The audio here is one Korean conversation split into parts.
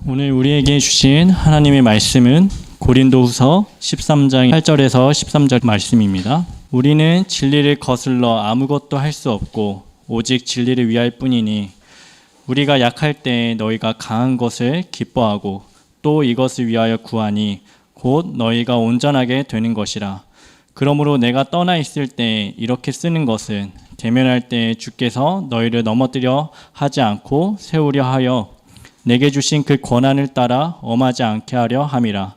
오늘 우리에게 주신 하나님의 말씀은 고린도후서 13장 8절에서 13절 말씀입니다. 우리는 진리를 거슬러 아무것도 할 수 없고 오직 진리를 위할 뿐이니 우리가 약할 때 너희가 강한 것을 기뻐하고 또 이것을 위하여 구하니 곧 너희가 온전하게 되는 것이라. 그러므로 내가 떠나 있을 때 이렇게 쓰는 것은 대면할 때 주께서 너희를 넘어뜨려 하지 않고 세우려 하여 내게 주신 그 권한을 따라 엄하지 않게 하려 함이라.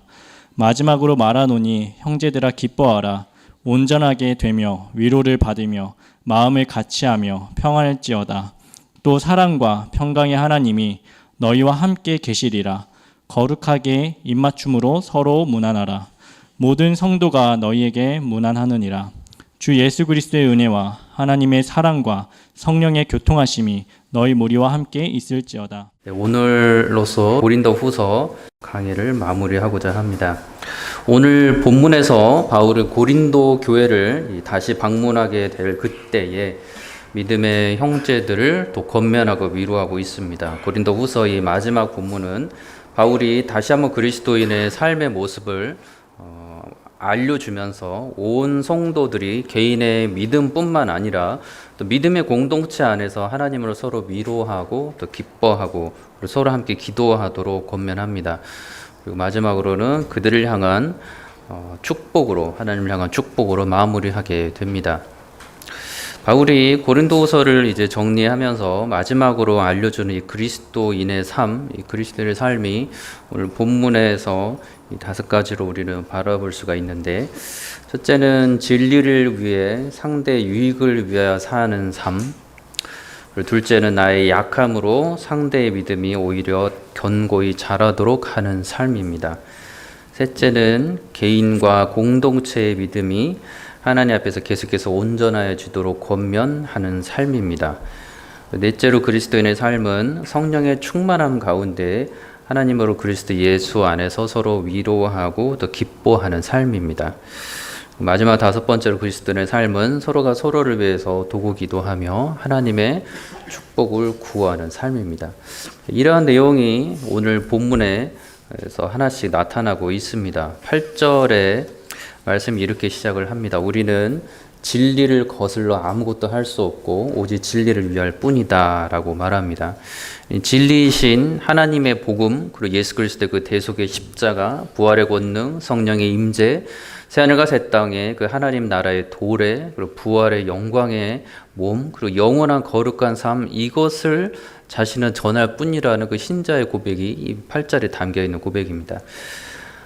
마지막으로 말하노니 형제들아 기뻐하라. 온전하게 되며 위로를 받으며 마음을 같이하며 평안할지어다. 또 사랑과 평강의 하나님이 너희와 함께 계시리라. 거룩하게 입맞춤으로 서로 문안하라. 모든 성도가 너희에게 문안하느니라. 주 예수 그리스도의 은혜와 하나님의 사랑과 성령의 교통하심이 너희 무리와 함께 있을지어다. 오늘로서 고린도후서 강의를 마무리하고자 합니다. 오늘 본문에서 바울은 고린도 교회를 다시 방문하게 될 그때에 믿음의 형제들을 또 권면하고 위로하고 있습니다. 고린도후서의 마지막 본문은 바울이 다시 한번 그리스도인의 삶의 모습을 알려주면서 온 성도들이 개인의 믿음뿐만 아니라 또 믿음의 공동체 안에서 하나님으로 서로 위로하고 또 기뻐하고 그리고 서로 함께 기도하도록 권면합니다. 그리고 마지막으로는 그들을 향한 축복으로, 하나님을 향한 축복으로 마무리하게 됩니다. 바울이 고린도후서를 이제 정리하면서 마지막으로 알려주는 이 그리스도인의 삶, 이 그리스도인의 삶이 오늘 본문에서 이 5가지로 우리는 바라볼 수가 있는데, 첫째는 진리를 위해 상대 유익을 위하여 사는 삶, 그리고 둘째는 나의 약함으로 상대의 믿음이 오히려 견고히 자라도록 하는 삶입니다. 셋째는 개인과 공동체의 믿음이 하나님 앞에서 계속해서 온전해지도록 권면하는 삶입니다. 넷째로 그리스도인의 삶은 성령의 충만함 가운데 하나님으로 그리스도 예수 안에서 서로 위로하고 또 기뻐하는 삶입니다. 마지막 5번째로 그리스도인의 삶은 서로가 서로를 위해서 도구 기도하며 하나님의 축복을 구하는 삶입니다. 이러한 내용이 오늘 본문에서 하나씩 나타나고 있습니다. 8절에 말씀이 이렇게 시작을 합니다. 우리는 진리를 거슬러 아무것도 할 수 없고 오직 진리를 위할 뿐이다 라고 말합니다. 진리이신 하나님의 복음, 그리고 예수 그리스도의 그 대속의 십자가, 부활의 권능, 성령의 임재, 새하늘과 새 땅의 그 하나님 나라의 도래, 그리고 부활의 영광의 몸, 그리고 영원한 거룩한 삶, 이것을 자신은 전할 뿐이라는 그 신자의 고백이 이 8절에 담겨 있는 고백입니다.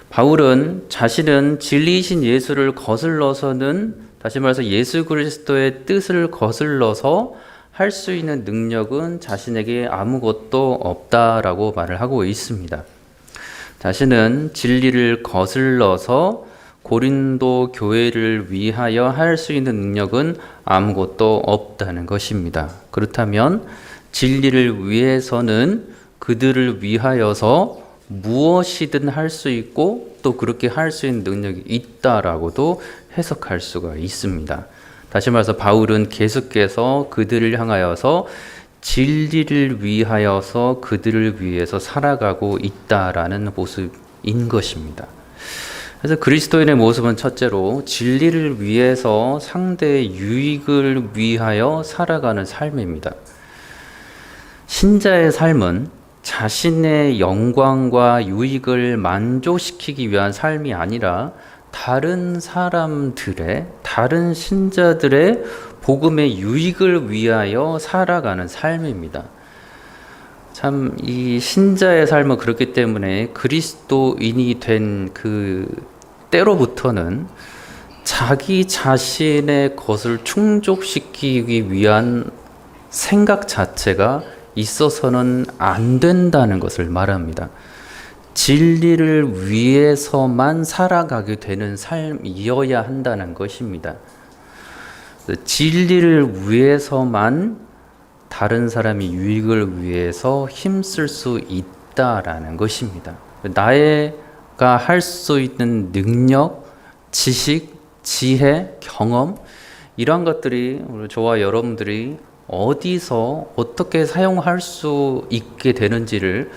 바울은 자신은 진리이신 예수를 거슬러서는, 다시 말해서 예수 그리스도의 뜻을 거슬러서 할 수 있는 능력은 자신에게 아무것도 없다라고 말을 하고 있습니다. 자신은 진리를 거슬러서 고린도 교회를 위하여 할 수 있는 능력은 아무것도 없다는 것입니다. 그렇다면 진리를 위해서는 그들을 위하여서 무엇이든 할 수 있고 또 그렇게 할 수 있는 능력이 있다라고도 해석할 수가 있습니다. 다시 말해서 바울은 계속해서 그들을 향하여서 진리를 위하여서 그들을 위해서 살아가고 있다라는 모습인 것입니다. 그래서 그리스도인의 모습은 첫째로 진리를 위해서 상대의 유익을 위하여 살아가는 삶입니다. 신자의 삶은 자신의 영광과 유익을 만족시키기 위한 삶이 아니라 다른 사람들의, 다른 신자들의 복음의 유익을 위하여 살아가는 삶입니다. 참, 이 신자의 삶은 그렇기 때문에 그리스도인이 된 그 때로부터는 자기 자신의 것을 충족시키기 위한 생각 자체가 있어서는 안 된다는 것을 말합니다. 진리를 위해서만 살아가게 되는 삶이어야 한다는 것입니다. 진리를 위해서만 다른 사람의 유익을 위해서 힘쓸 수 있다라는 것입니다. 나가 할 수 있는 능력, 지식, 지혜, 경험, 이러한 것들이 저와 여러분들이 어디서 어떻게 사용할 수 있게 되는지를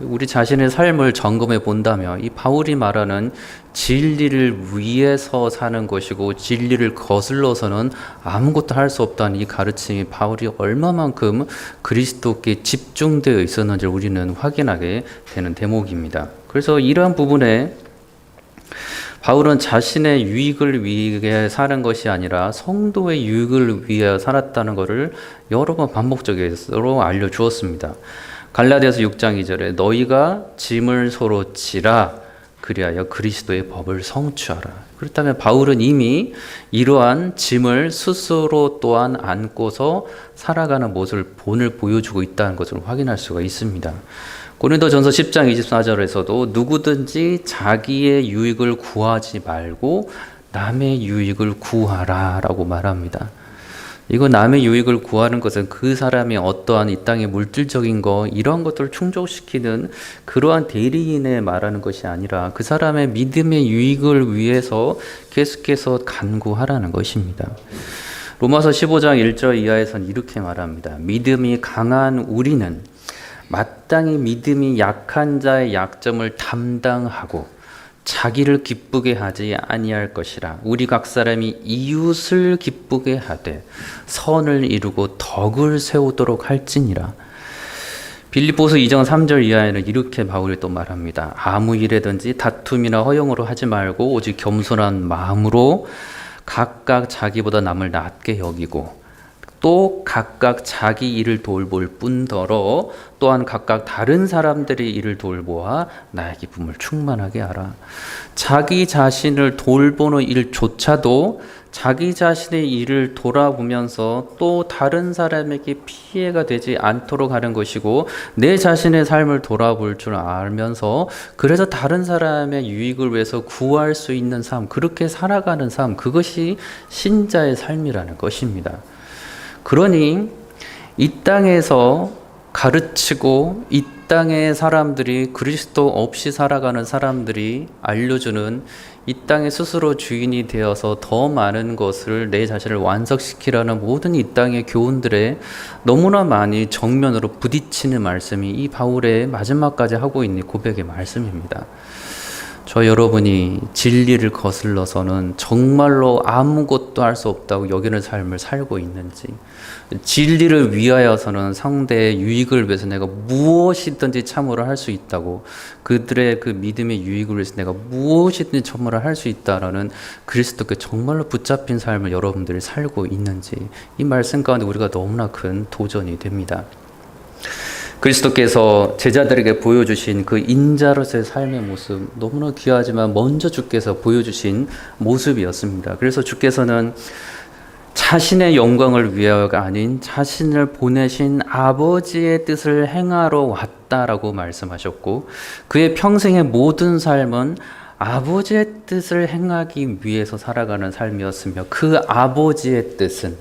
우리 자신의 삶을 점검해 본다면 이 바울이 말하는 진리를 위해서 사는 것이고 진리를 거슬러서는 아무것도 할 수 없다는 이 가르침이 바울이 얼마만큼 그리스도께 집중되어 있었는지 우리는 확인하게 되는 대목입니다. 그래서 이러한 부분에 바울은 자신의 유익을 위해 사는 것이 아니라 성도의 유익을 위해 살았다는 것을 여러 번 반복적으로 알려주었습니다. 갈라디아서 6장 2절에 너희가 짐을 서로 지라 그리하여 그리스도의 법을 성취하라. 그렇다면 바울은 이미 이러한 짐을 스스로 또한 안고서 살아가는 모습을 본을 보여주고 있다는 것을 확인할 수가 있습니다. 고린도전서 10장 24절에서도 누구든지 자기의 유익을 구하지 말고 남의 유익을 구하라라고 말합니다. 이거 남의 유익을 구하는 것은 그 사람이 어떠한 이 땅의 물질적인 거 이런 것들을 충족시키는 그러한 대리인에 말하는 것이 아니라 그 사람의 믿음의 유익을 위해서 계속해서 간구하라는 것입니다. 로마서 15장 1절 이하에서는 이렇게 말합니다. 믿음이 강한 우리는 마땅히 믿음이 약한 자의 약점을 담당하고 자기를 기쁘게 하지 아니할 것이라. 우리 각 사람이 이웃을 기쁘게 하되 선을 이루고 덕을 세우도록 할지니라. 빌립보서 2장 3절 이하에는 이렇게 바울이 또 말합니다. 아무 일에든지 다툼이나 허용으로 하지 말고 오직 겸손한 마음으로 각각 자기보다 남을 낮게 여기고 또 각각 자기 일을 돌볼 뿐더러 또한 각각 다른 사람들의 일을 돌보아 나의 기쁨을 충만하게 하라. 자기 자신을 돌보는 일조차도 자기 자신의 일을 돌아보면서 또 다른 사람에게 피해가 되지 않도록 하는 것이고 내 자신의 삶을 돌아볼 줄 알면서 그래서 다른 사람의 유익을 위해서 구할 수 있는 삶, 그렇게 살아가는 삶, 그것이 신자의 삶이라는 것입니다. 그러니 이 땅에서 가르치고 이 땅의 사람들이 그리스도 없이 살아가는 사람들이 알려주는 이 땅에 스스로 주인이 되어서 더 많은 것을 내 자신을 완성시키라는 모든 이 땅의 교훈들에 너무나 많이 정면으로 부딪히는 말씀이 이 바울의 마지막까지 하고 있는 고백의 말씀입니다. 저 여러분이 진리를 거슬러서는 정말로 아무것도 할 수 없다고 여기는 삶을 살고 있는지, 진리를 위하여서는 상대의 유익을 위해서 내가 무엇이든지 참으로 할 수 있다고, 그들의 그 믿음의 유익을 위해서 내가 무엇이든지 참으로 할 수 있다라는 그리스도께 정말로 붙잡힌 삶을 여러분들이 살고 있는지, 이 말씀 가운데 우리가 너무나 큰 도전이 됩니다. 그리스도께서 제자들에게 보여주신 그 인자로서의 삶의 모습, 너무나 귀하지만 먼저 주께서 보여주신 모습이었습니다. 그래서 주께서는 자신의 영광을 위하여가 아닌 자신을 보내신 아버지의 뜻을 행하러 왔다라고 말씀하셨고, 그의 평생의 모든 삶은 아버지의 뜻을 행하기 위해서 살아가는 삶이었으며, 그 아버지의 뜻은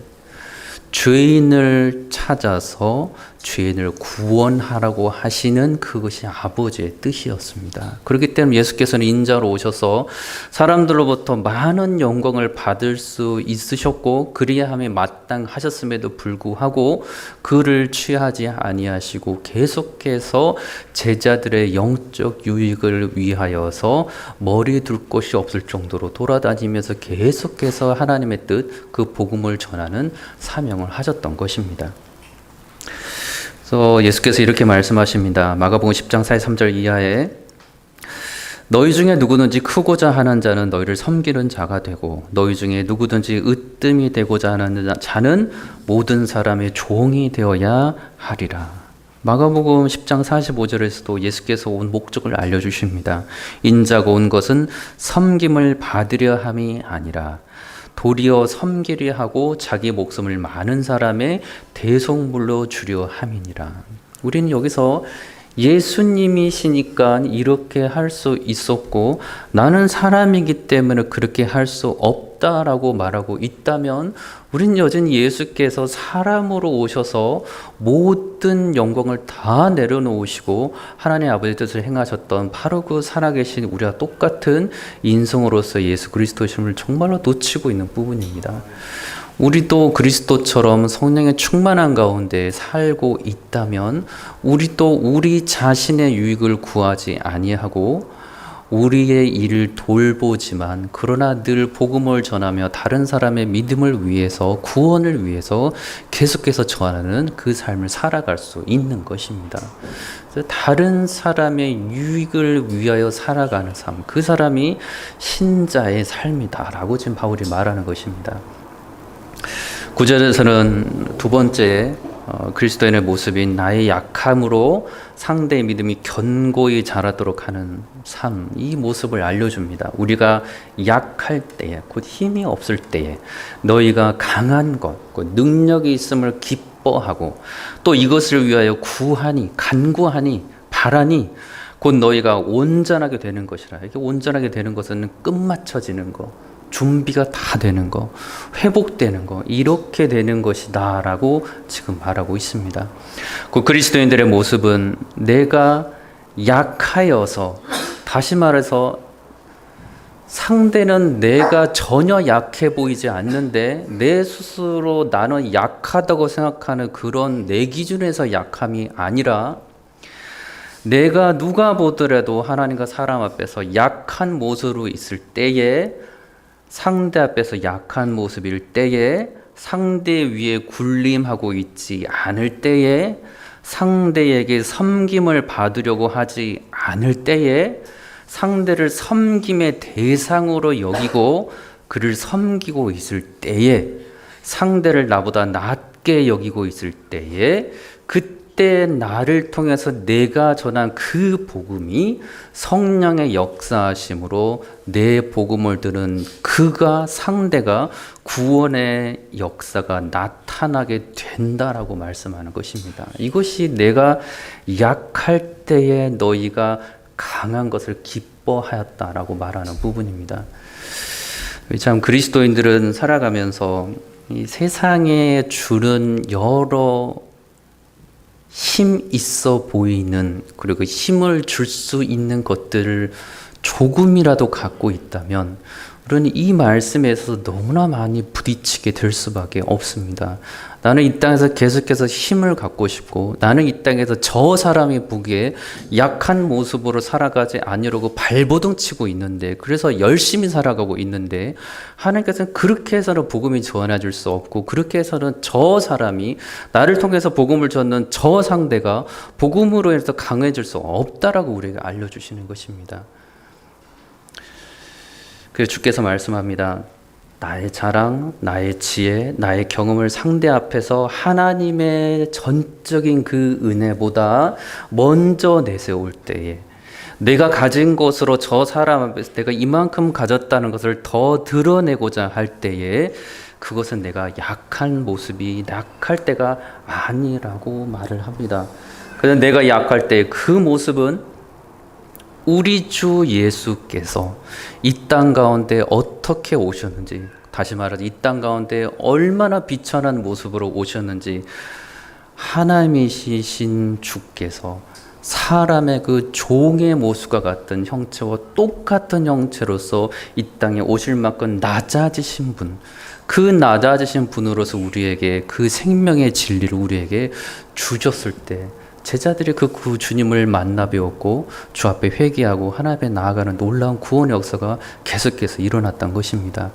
죄인을 찾아서 죄인을 구원하라고 하시는 그것이 아버지의 뜻이었습니다. 그렇기 때문에 예수께서는 인자로 오셔서 사람들로부터 많은 영광을 받을 수 있으셨고 그리함에 마땅하셨음에도 불구하고 그를 취하지 아니하시고 계속해서 제자들의 영적 유익을 위하여서 머리 둘 곳이 없을 정도로 돌아다니면서 계속해서 하나님의 뜻, 그 복음을 전하는 사명을 하셨던 것입니다. 그래서 예수께서 이렇게 말씀하십니다. 마가복음 10장 43절 이하에 너희 중에 누구든지 크고자 하는 자는 너희를 섬기는 자가 되고 너희 중에 누구든지 으뜸이 되고자 하는 자는 모든 사람의 종이 되어야 하리라. 마가복음 10장 45절에서도 예수께서 온 목적을 알려주십니다. 인자가 온 것은 섬김을 받으려 함이 아니라 도리어 섬기려 하고 자기 목숨을 많은 사람의 대속물로 주려 함이니라. 우리는 여기서 예수님이시니까 이렇게 할 수 있었고 나는 사람이기 때문에 그렇게 할 수 없다라고 말하고 있다면 우리는 여전히 예수께서 사람으로 오셔서 모든 영광을 다 내려놓으시고 하나님 아버지 뜻을 행하셨던 바로 그 살아계신 우리와 똑같은 인성으로서 예수 그리스도심을 정말로 놓치고 있는 부분입니다. 우리도 그리스도처럼 성령의 충만한 가운데 살고 있다면 우리도 우리 자신의 유익을 구하지 아니하고 우리의 일을 돌보지만 그러나 늘 복음을 전하며 다른 사람의 믿음을 위해서 구원을 위해서 계속해서 전하는 그 삶을 살아갈 수 있는 것입니다. 그래서 다른 사람의 유익을 위하여 살아가는 삶, 그 사람이 신자의 삶이다라고 지금 바울이 말하는 것입니다. 9절에서는 두 번째 그리스도인의 모습인 나의 약함으로 상대의 믿음이 견고히 자라도록 하는 삶, 이 모습을 알려줍니다. 우리가 약할 때에, 곧 힘이 없을 때에 너희가 강한 것, 곧 능력이 있음을 기뻐하고 또 이것을 위하여 구하니, 간구하니, 바라니 곧 너희가 온전하게 되는 것이라. 이게 온전하게 되는 것은 끝마쳐지는 것, 준비가 다 되는 거, 회복되는 거, 이렇게 되는 것이다 라고 지금 말하고 있습니다. 그 그리스도인들의 모습은 내가 약하여서, 다시 말해서 상대는 내가 전혀 약해 보이지 않는데 내 스스로 나는 약하다고 생각하는 그런 내 기준에서 약함이 아니라 내가 누가 보더라도 하나님과 사람 앞에서 약한 모습으로 있을 때에, 상대 앞에서 약한 모습일 때에, 상대 위에 군림하고 있지 않을 때에, 상대에게 섬김을 받으려고 하지 않을 때에, 상대를 섬김의 대상으로 여기고 그를 섬기고 있을 때에, 상대를 나보다 낮게 여기고 있을 때에, 그때 나를 통해서 내가 전한 그 복음이 성령의 역사하심으로 내 복음을 들은 그가, 상대가 구원의 역사가 나타나게 된다라고 말씀하는 것입니다. 이것이 내가 약할 때에 너희가 강한 것을 기뻐하였다라고 말하는 부분입니다. 참 그리스도인들은 살아가면서 이 세상에 주는 여러 힘 있어 보이는, 그리고 힘을 줄 수 있는 것들을 조금이라도 갖고 있다면 우리는 이 말씀에서 너무나 많이 부딪히게 될 수밖에 없습니다. 나는 이 땅에서 계속해서 힘을 갖고 싶고, 나는 이 땅에서 저 사람이 보기에 약한 모습으로 살아가지 아니려고 발버둥 치고 있는데, 그래서 열심히 살아가고 있는데 하나님께서는 그렇게 해서는 복음이 전해질 수 없고, 그렇게 해서는 저 사람이, 나를 통해서 복음을 전는 저 상대가 복음으로 해서 강해질 수 없다라고 우리에게 알려주시는 것입니다. 그래서 주께서 말씀합니다. 나의 자랑, 나의 지혜, 나의 경험을 상대 앞에서 하나님의 전적인 그 은혜보다 먼저 내세울 때에, 내가 가진 것으로 저 사람 앞에서 내가 이만큼 가졌다는 것을 더 드러내고자 할 때에, 그것은 내가 약한 모습이, 약할 때가 아니라고 말을 합니다. 그래서 내가 약할 때 그 모습은 우리 주 예수께서 이 땅 가운데 어떻게 오셨는지, 다시 말하자 이 땅 가운데 얼마나 비천한 모습으로 오셨는지, 하나님이신 주께서 사람의 그 종의 모습과 같은 형체와 똑같은 형체로서 이 땅에 오실 만큼 낮아지신 분, 그 낮아지신 분으로서 우리에게 그 생명의 진리를 우리에게 주셨을 때, 제자들이 그 주님을 만나 배웠고 주 앞에 회개하고 하나님 앞에 나아가는 놀라운 구원의 역사가 계속해서 일어났던 것입니다.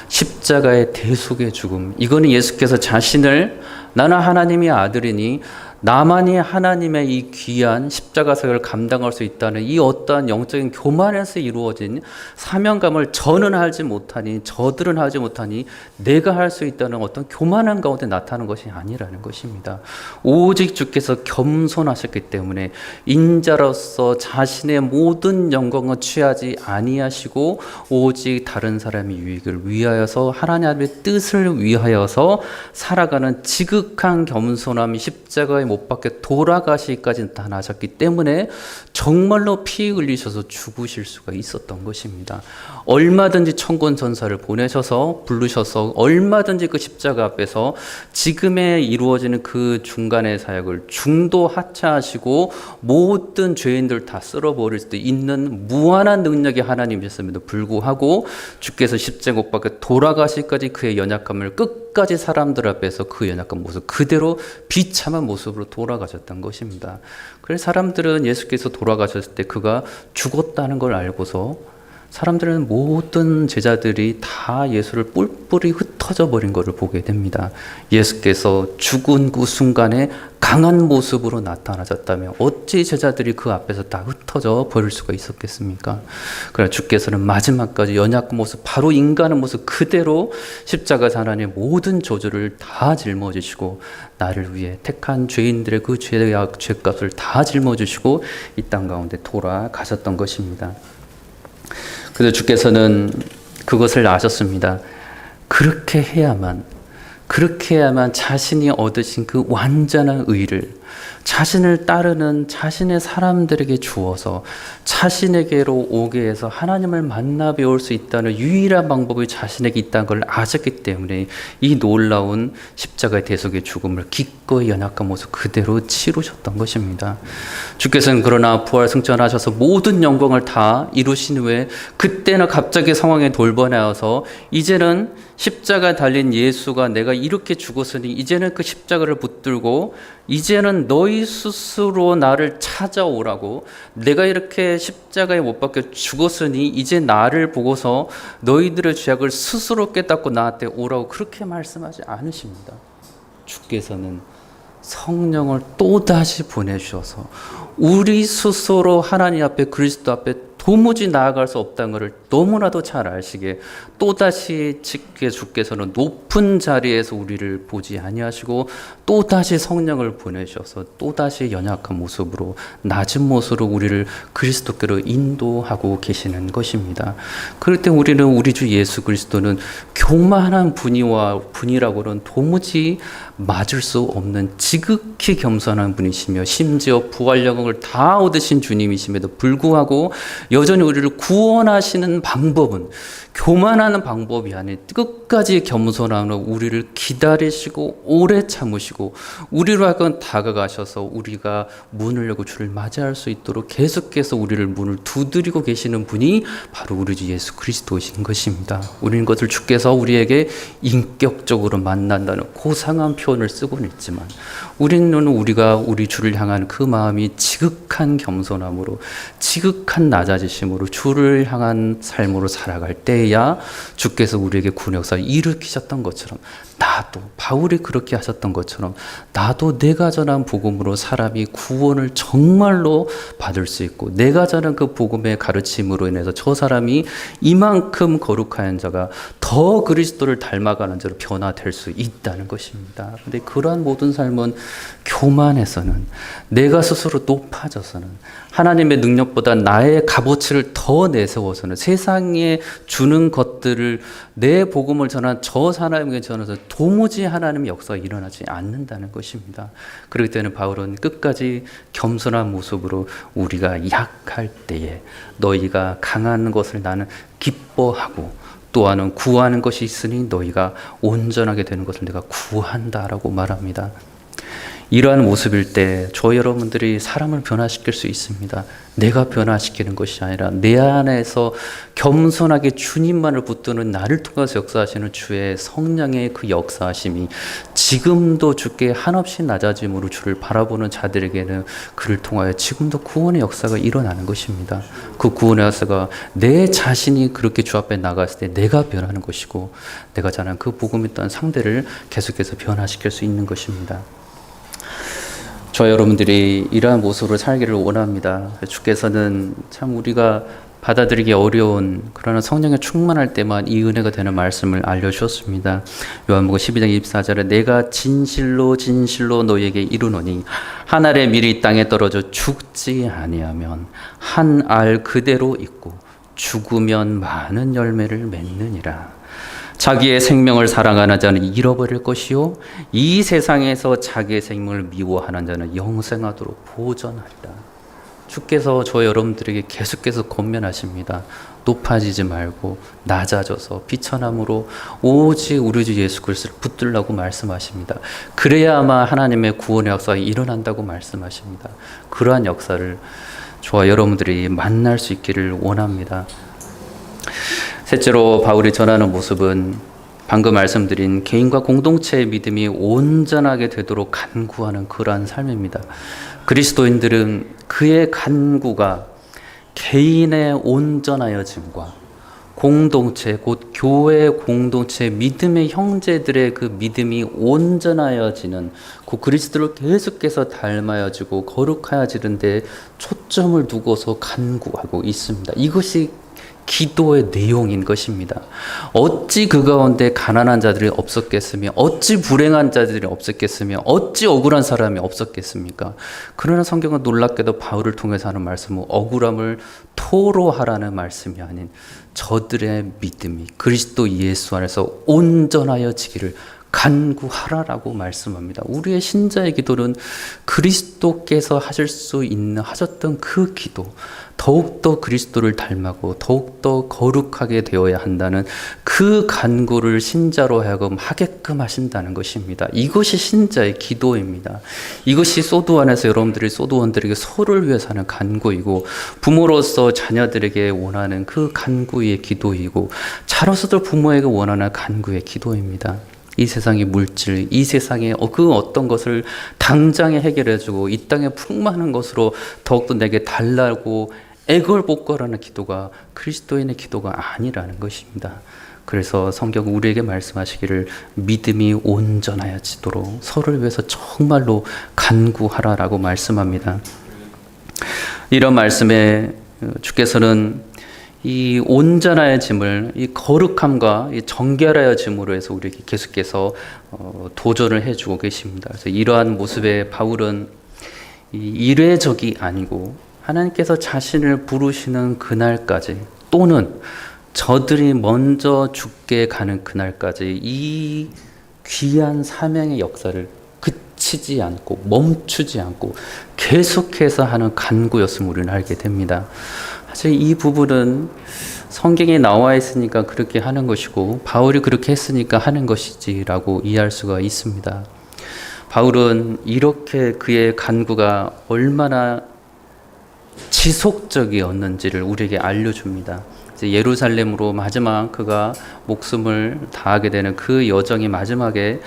십자가의 대속의 죽음, 이거는 예수께서 자신을 나는 하나님의 아들이니 나만이 하나님의 이 귀한 십자가 사역을 감당할 수 있다는 이 어떠한 영적인 교만에서 이루어진 사명감을 저는 하지 못하니, 저들은 하지 못하니 내가 할 수 있다는 어떤 교만한 가운데 나타나는 것이 아니라는 것입니다. 오직 주께서 겸손하셨기 때문에 인자로서 자신의 모든 영광을 취하지 아니하시고 오직 다른 사람의 유익을 위하여서, 하나님의 뜻을 위하여서 살아가는 지극한 겸손함이 십자가에 못 박혀 돌아가시기까지 나타나셨기 때문에 정말로 피 흘리셔서 죽으실 수가 있었던 것입니다. 얼마든지 천군 천사를 보내셔서 부르셔서 얼마든지 그 십자가 앞에서 지금에 이루어지는 그 중간의 사역을 중도 하차하시고 모든 죄인들 다 쓸어버릴 수 있는 무한한 능력의 하나님이셨음에도 불구하고 주께서 십자가 못 박혀 돌아가시기까지 그의 연약함을 끝까지 끝까지 사람들 앞에서 그 연약한 모습 그대로 비참한 모습으로 돌아가셨던 것입니다. 그래서 사람들은 예수께서 돌아가셨을 때 그가 죽었다는 걸 알고서 사람들은 모든 제자들이 다 예수를 뿔뿔이 흩어져 버린 것을 보게 됩니다. 예수께서 죽은 그 순간에 강한 모습으로 나타나셨다면 어찌 제자들이 그 앞에서 다 흩어져 버릴 수가 있었겠습니까? 그러나 주께서는 마지막까지 연약한 모습, 바로 인간의 모습 그대로 십자가에서 하나님의 모든 저주를 다 짊어지시고 나를 위해 택한 죄인들의 그 죄값을 다 짊어지시고 이 땅 가운데 돌아가셨던 것입니다. 그래서 주께서는 그것을 아셨습니다. 그렇게 해야만 자신이 얻으신 그 완전한 의를 자신을 따르는 자신의 사람들에게 주어서 자신에게로 오게 해서 하나님을 만나 배울 수 있다는 유일한 방법이 자신에게 있다는 걸 아셨기 때문에 이 놀라운 십자가의 대속의 죽음을 기꺼이 연약한 모습 그대로 치르셨던 것입니다. 주께서는 그러나 부활 승천하셔서 모든 영광을 다 이루신 후에 그때는 갑자기 상황에 돌변하여서 이제는 십자가에 달린 예수가 내가 이렇게 죽었으니 이제는 그 십자가를 붙들고 이제는 너희 스스로 나를 찾아오라고, 내가 이렇게 십자가에 못 박혀 죽었으니 이제 나를 보고서 너희들의 죄악을 스스로 깨닫고 나한테 오라고 그렇게 말씀하지 않으십니다. 주께서는 성령을 또다시 보내주셔서 우리 스스로 하나님 앞에 그리스도 앞에 도무지 나아갈 수 없다는 것을 너무나도 잘 아시게 또다시 주께서는 높은 자리에서 우리를 보지 아니하시고 또다시 성령을 보내셔서 또다시 연약한 모습으로 낮은 모습으로 우리를 그리스도께로 인도하고 계시는 것입니다. 그럴 때 우리는 우리 주 예수 그리스도는 교만한 분이라고는 도무지 맞을 수 없는 지극히 겸손한 분이시며 심지어 부활 영광을 다 얻으신 주님이심에도 불구하고 여전히 우리를 구원하시는 방법은 교만하는 방법이 아닌 끝까지 겸손함으로 우리를 기다리시고 오래 참으시고 우리로 하여금 다가가셔서 우리가 문을 열고 주를 맞이할 수 있도록 계속해서 우리를 문을 두드리고 계시는 분이 바로 우리 주 예수 그리스도이신 것입니다. 우리는 그것을 주께서 우리에게 인격적으로 만난다는 고상한 표현을 쓰고는 있지만 우리는 우리가 우리 주를 향한 그 마음이 지극한 겸손함으로 지극한 낮아지심으로 주를 향한 삶으로 살아갈 때야 주께서 우리에게 구원 역사를 일으키셨던 것처럼 나도 바울이 그렇게 하셨던 것처럼 나도 내가 전한 복음으로 사람이 구원을 정말로 받을 수 있고 내가 전한 그 복음의 가르침으로 인해서 저 사람이 이만큼 거룩한 자가 더 그리스도를 닮아가는 자로 변화될 수 있다는 것입니다. 그런데 그러한 모든 삶은 교만해서는 내가 스스로 높아져서는 하나님의 능력보다 나의 값어치를 더 내세워서는 세상에 주는 것들을 내 복음을 전한 저 사람에게 전해서 도무지 하나님의 역사가 일어나지 않는다는 것입니다. 그렇기 때문에 바울은 끝까지 겸손한 모습으로 우리가 약할 때에 너희가 강한 것을 나는 기뻐하고 또한 구하는 것이 있으니 너희가 온전하게 되는 것을 내가 구한다라고 말합니다. 이러한 모습일 때 저 여러분들이 사람을 변화시킬 수 있습니다. 내가 변화시키는 것이 아니라 내 안에서 겸손하게 주님만을 붙드는 나를 통해서 역사하시는 주의 성령의 그 역사하심이 지금도 주께 한없이 낮아짐으로 주를 바라보는 자들에게는 그를 통하여 지금도 구원의 역사가 일어나는 것입니다. 그 구원의 역사가 내 자신이 그렇게 주 앞에 나갔을 때 내가 변하는 것이고 내가 전한 그 복음이 있던 상대를 계속해서 변화시킬 수 있는 것입니다. 저 여러분들이 이러한 모습으로 살기를 원합니다. 주께서는 참 우리가 받아들이기 어려운 그러나 성령에 충만할 때만 이 은혜가 되는 말씀을 알려주셨습니다. 요한복음 12장 24절에 내가 진실로 진실로 너희에게 이르노니 한 알의 밀이 땅에 떨어져 죽지 아니하면 한 알 그대로 있고 죽으면 많은 열매를 맺느니라. 자기의 생명을 사랑하는 자는 잃어버릴 것이요 이 세상에서 자기의 생명을 미워하는 자는 영생하도록 보전하리라. 주께서 저 여러분들에게 계속해서 권면하십니다. 높아지지 말고 낮아져서 비천함으로 오직 우리 주 예수 그리스도를 붙들라고 말씀하십니다. 그래야 아마 하나님의 구원의 역사가 일어난다고 말씀하십니다. 그러한 역사를 저와 여러분들이 만날 수 있기를 원합니다. 셋째로 바울이 전하는 모습은 방금 말씀드린 개인과 공동체의 믿음이 온전하게 되도록 간구하는 그러한 삶입니다. 그리스도인들은 그의 간구가 개인의 온전하여짐과 공동체, 곧 교회 공동체, 믿음의 형제들의 그 믿음이 온전하여지는 그 그리스도를 계속해서 닮아야지고 거룩하여지는 데 초점을 두고서 간구하고 있습니다. 이것이 기도의 내용인 것입니다. 어찌 그 가운데 가난한 자들이 없었겠으며, 어찌 불행한 자들이 없었겠으며, 어찌 억울한 사람이 없었겠습니까? 그러나 성경은 놀랍게도 바울을 통해서 하는 말씀은 억울함을 토로하라는 말씀이 아닌 저들의 믿음이 그리스도 예수 안에서 온전하여지기를 간구하라라고 말씀합니다. 우리의 신자의 기도는 그리스도께서 하셨던 그 기도, 더욱더 그리스도를 닮고 더욱더 거룩하게 되어야 한다는 그 간구를 신자로 하여금 하게끔 하신다는 것입니다. 이것이 신자의 기도입니다. 이것이 소도 안에서 여러분들이 소도원들에게 서로를 위해서 하는 간구이고, 부모로서 자녀들에게 원하는 그 간구의 기도이고, 자로서도 부모에게 원하는 간구의 기도입니다. 이 세상의 물질, 이 세상의 그 어떤 것을 당장에 해결해주고 이 땅에 풍만한 것으로 더욱더 내게 달라고 애걸복걸하는 기도가 그리스도인의 기도가 아니라는 것입니다. 그래서 성경은 우리에게 말씀하시기를 믿음이 온전하여지도록 서로를 위해서 정말로 간구하라라고 말씀합니다. 이런 말씀에 주께서는 이 온전하여짐을, 이 거룩함과 이 정결하여짐으로 해서 우리에게 계속해서 도전을 해주고 계십니다. 그래서 이러한 모습에 바울은 이례적이 아니고 하나님께서 자신을 부르시는 그날까지, 또는 저들이 먼저 죽게 가는 그날까지 이 귀한 사명의 역사를 그치지 않고 멈추지 않고 계속해서 하는 간구였음을 우리는 알게 됩니다. 사실 이 부분은 성경에 나와 있으니까 그렇게 하는 것이고 바울이 그렇게 했으니까 하는 것이지라고 이해할 수가 있습니다. 바울은 이렇게 그의 간구가 얼마나 지속적이었는지를 우리에게 알려줍니다. 이제 예루살렘으로 마지막 그가 목숨을 다하게 되는 그 여정이 마지막에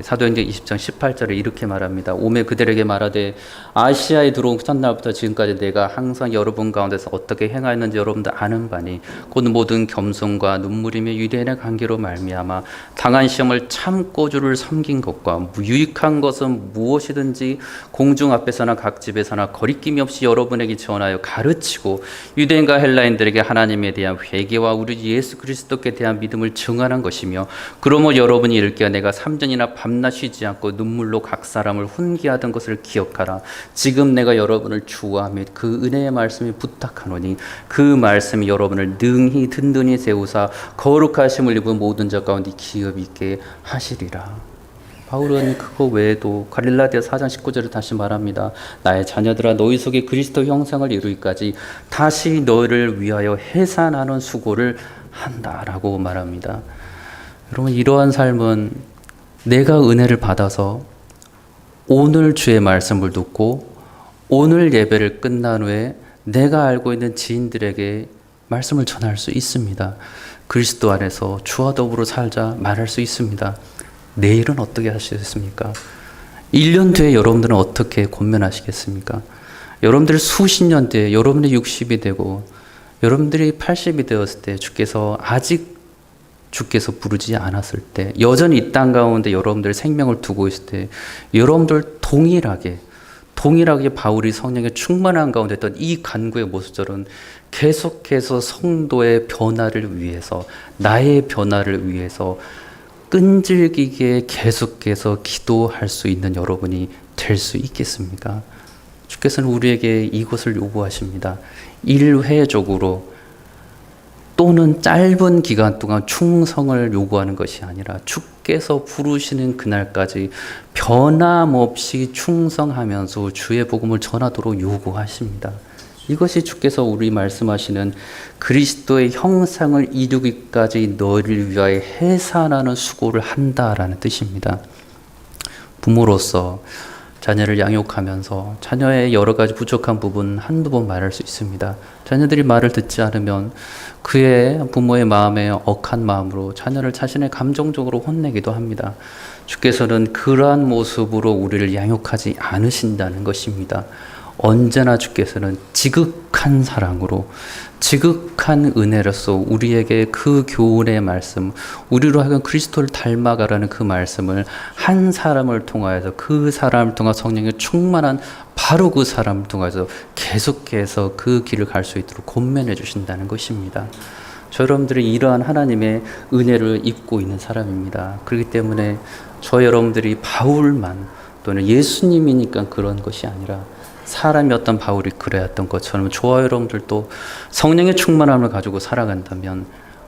사도행전 20장 18절에 이렇게 말합니다. 오매 그들에게 말하되 아시아에 들어온 첫날부터 지금까지 내가 항상 여러분 가운데서 어떻게 행하였는지 여러분들 아는 바니 곧 모든 겸손과 눈물이며 유대인의 관계로 말미암아 당한 시험을 참고 주를 섬긴 것과 유익한 것은 무엇이든지 공중 앞에서나 각 집에서나 거리낌이 없이 여러분에게 전하여 가르치고 유대인과 헬라인들에게 하나님에 대한 회개와 우리 예수 그리스도께 대한 믿음을 증언한 것이며, 그러므로 여러분이 읽기에 내가 3년이나 밤낮 쉬지 않고 눈물로 각 사람을 훈계하던 것을 기억하라. 지금 내가 여러분을 주와 및 그 은혜의 말씀이 부탁하노니 그 말씀이 여러분을 능히 든든히 세우사 거룩하심을 입은 모든 자 가운데 기업 있게 하시리라. 바울은 그거 외에도 갈릴라디아 4장 19절을 다시 말합니다. 나의 자녀들아 너희 속에 그리스도 형상을 이루기까지 다시 너희를 위하여 해산하는 수고를 한다라고 말합니다. 여러분, 이러한 삶은 내가 은혜를 받아서 오늘 주의 말씀을 듣고 오늘 예배를 끝난 후에 내가 알고 있는 지인들에게 말씀을 전할 수 있습니다. 그리스도 안에서 주와 더불어 살자 말할 수 있습니다. 내일은 어떻게 하시겠습니까? 1년 뒤에 여러분들은 어떻게 권면하시겠습니까? 여러분들 수십 년 뒤에 여러분이 60이 되고 여러분들이 80이 되었을 때 주께서 부르지 않았을 때, 여전히 이 땅 가운데 여러분들 생명을 두고 있을 때, 여러분들 동일하게 바울이 성령의 충만한 가운데 했던 이 간구의 모습처럼 계속해서 성도의 변화를 위해서, 나의 변화를 위해서 끈질기게 계속해서 기도할 수 있는 여러분이 될 수 있겠습니까? 주께서는 우리에게 이것을 요구하십니다. 일회적으로 또는 짧은 기간 동안 충성을 요구하는 것이 아니라 주께서 부르시는 그날까지 변함없이 충성하면서 주의 복음을 전하도록 요구하십니다. 이것이 주께서 우리 말씀하시는 그리스도의 형상을 이루기까지 너희를 위하여 해산하는 수고를 한다라는 뜻입니다. 부모로서 자녀를 양육하면서 자녀의 여러 가지 부족한 부분 한두 번 말할 수 있습니다. 자녀들이 말을 듣지 않으면 그의 부모의 마음에 억한 마음으로 자녀를 자신의 감정적으로 혼내기도 합니다. 주께서는 그러한 모습으로 우리를 양육하지 않으신다는 것입니다. 언제나 주께서는 지극한 사랑으로 지극한 은혜로서 우리에게 그 교훈의 말씀, 우리로 하여금 그리스도를 닮아가라는 그 말씀을 한 사람을 통하여서 그 사람을 통해 성령의 충만한 바로 그 사람을 통해서 계속해서 그 길을 갈 수 있도록 권면해 주신다는 것입니다. 저 여러분들이 이러한 하나님의 은혜를 입고 있는 사람입니다. 그렇기 때문에 저 여러분들이 바울만 또는 예수님이니까 그런 것이 아니라 사람이었던 바울이 그래왔던 것처럼 저와 여러분들도 성령의 충만함을 가지고 살아간다면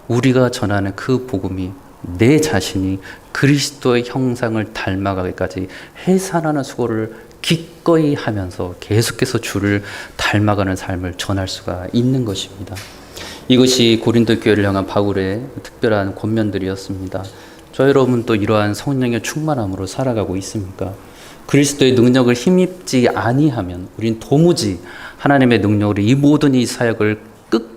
우리가 전하는 그 복음이 내 자신이 그리스도의 형상을 닮아가기까지 해산하는 수고를 기꺼이 하면서 계속해서 주를 닮아가는 삶을 전할 수가 있는 것입니다. 이것이 고린도 교회를 향한 바울의 특별한 권면들이었습니다. 저 여러분도 이러한 성령의 충만함으로 살아가고 있습니까? 그리스도의 능력을 힘입지 아니하면 우린 도무지 하나님의 능력으로 이 모든 이 사역을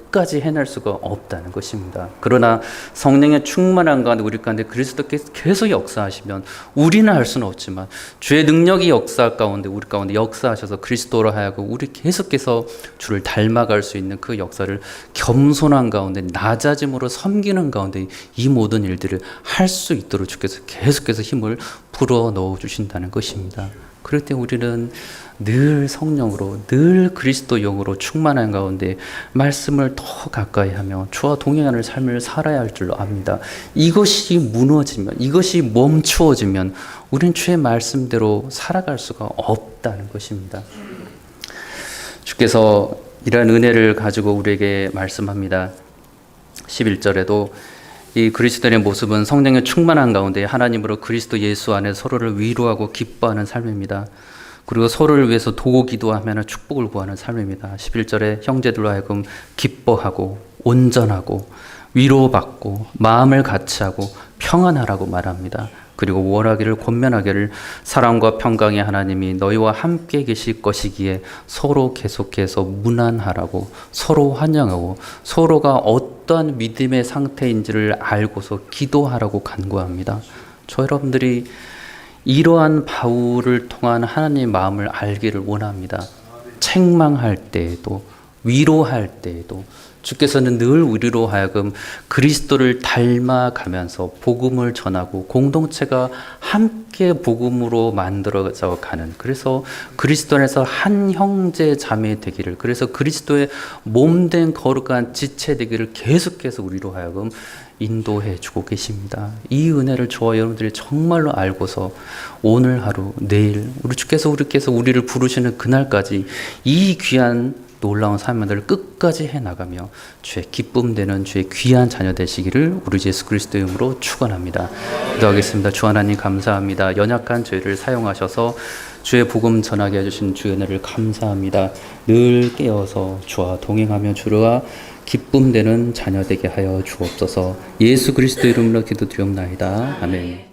끝까지 해낼 수가 없다는 것입니다. 그러나 성령의 충만한 가운데 우리 가운데 그리스도께서 계속 역사하시면 우리는 할 수는 없지만 주의 능력이 역사 가운데 우리 가운데 역사하셔서 그리스도로 하여금 우리 계속해서 주를 닮아갈 수 있는 그 역사를 겸손한 가운데 낮아짐으로 섬기는 가운데 이 모든 일들을 할 수 있도록 주께서 계속해서 힘을 불어 넣어 주신다는 것입니다. 그럴 때 우리는 늘 성령으로 늘 그리스도 영으로 충만한 가운데 말씀을 더 가까이 하며 주와 동행하는 삶을 살아야 할 줄로 압니다. 이것이 무너지면 이것이 멈추어지면 우리는 주의 말씀대로 살아갈 수가 없다는 것입니다. 주께서 이러한 은혜를 가지고 우리에게 말씀합니다. 11절에도 이 그리스도인의 모습은 성령의 충만한 가운데 하나님으로 그리스도 예수 안에 서로를 위로하고 기뻐하는 삶입니다. 그리고 서로를 위해서 도고 기도하며 축복을 구하는 삶입니다. 11절에 형제들로 하여금 기뻐하고 온전하고 위로받고 마음을 같이하고 평안하라고 말합니다. 그리고 원하기를 권면하기를 사랑과 평강의 하나님이 너희와 함께 계실 것이기에 서로 계속해서 문안하라고 서로 환영하고 서로가 어떠한 믿음의 상태인지를 알고서 기도하라고 간구합니다. 저 여러분들이 이러한 바울을 통한 하나님의 마음을 알기를 원합니다. 책망할 때에도 위로할 때에도 주께서는 늘 우리로 하여금 그리스도를 닮아가면서 복음을 전하고 공동체가 함께 복음으로 만들어져 가는, 그래서 그리스도 안에서 한 형제 자매 되기를, 그래서 그리스도의 몸된 거룩한 지체 되기를 계속해서 우리로 하여금 인도해 주고 계십니다. 이 은혜를 저와 여러분들이 정말로 알고서 오늘 하루 내일 우리께서 우리를 부르시는 그날까지 이 귀한 놀라운 삶들을 끝까지 해나가며 주의 기쁨 되는 주의 귀한 자녀 되시기를 우리 예수 그리스도의 이름으로 축원합니다. 기도하겠습니다. 주 하나님 감사합니다. 연약한 저희를 사용하셔서 주의 복음 전하게 해주신 주의 은혜를 감사합니다. 늘 깨어서 주와 동행하며 주와 기쁨 되는 자녀 되게 하여 주옵소서. 예수 그리스도의 이름으로 기도드리옵나이다. 아멘.